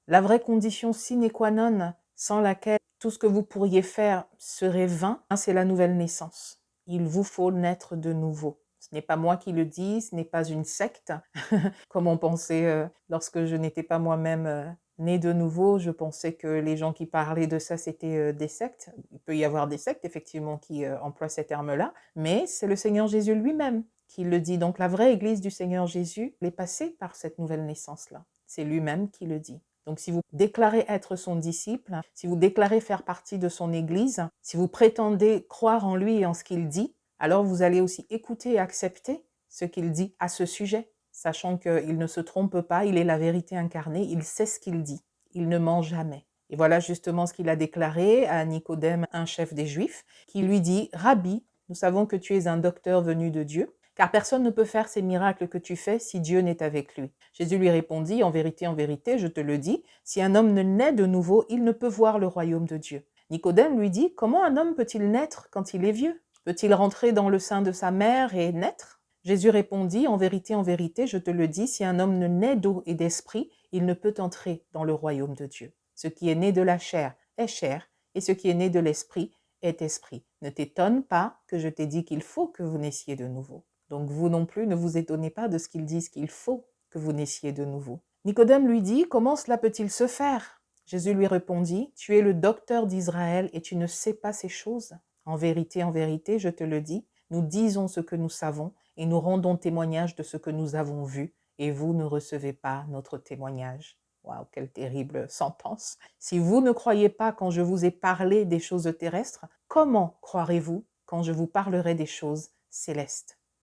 La vraie condition sine qua non, sans laquelle tout ce que vous pourriez faire serait vain, c'est la nouvelle naissance. Il vous faut naître de nouveau. Ce n'est pas moi qui le dis, ce n'est pas une secte, comme on pensait lorsque je n'étais pas moi-même née de nouveau. Je pensais que les gens qui parlaient de ça, c'était des sectes. Il peut y avoir des sectes, effectivement, qui emploient ces termes-là, mais c'est le Seigneur Jésus lui-même qui le dit. Donc la vraie Église du Seigneur Jésus est passée par cette nouvelle naissance-là. C'est lui-même qui le dit. Donc si vous déclarez être son disciple, si vous déclarez faire partie de son Église, si vous prétendez croire en lui et en ce qu'il dit, alors vous allez aussi écouter et accepter ce qu'il dit à ce sujet, sachant qu'il ne se trompe pas, il est la vérité incarnée, il sait ce qu'il dit, il ne ment jamais. Et voilà justement ce qu'il a déclaré à Nicodème, un chef des Juifs, qui lui dit « Rabbi, nous savons que tu es un docteur venu de Dieu, car personne ne peut faire ces miracles que tu fais si Dieu n'est avec lui. » Jésus lui répondit « en vérité, je te le dis, si un homme ne naît de nouveau, il ne peut voir le royaume de Dieu. » Nicodème lui dit « Comment un homme peut-il naître quand il est vieux? Peut-il rentrer dans le sein de sa mère et naître ?» Jésus répondit « en vérité, je te le dis, si un homme ne naît d'eau et d'esprit, il ne peut entrer dans le royaume de Dieu. Ce qui est né de la chair est chair, et ce qui est né de l'esprit est esprit. Ne t'étonne pas que je t'ai dit qu'il faut que vous naissiez de nouveau. » Donc vous non plus, ne vous étonnez pas de ce qu'ils disent qu'il faut que vous naissiez de nouveau. Nicodème lui dit « Comment cela peut-il se faire ?» Jésus lui répondit « Tu es le docteur d'Israël et tu ne sais pas ces choses. En vérité, je te le dis, nous disons ce que nous savons et nous rendons témoignage de ce que nous avons vu, et vous ne recevez pas notre témoignage. » Waouh, quelle terrible sentence. Si vous ne croyez pas quand je vous ai parlé des choses terrestres, comment croirez-vous quand je vous parlerai des choses célestes?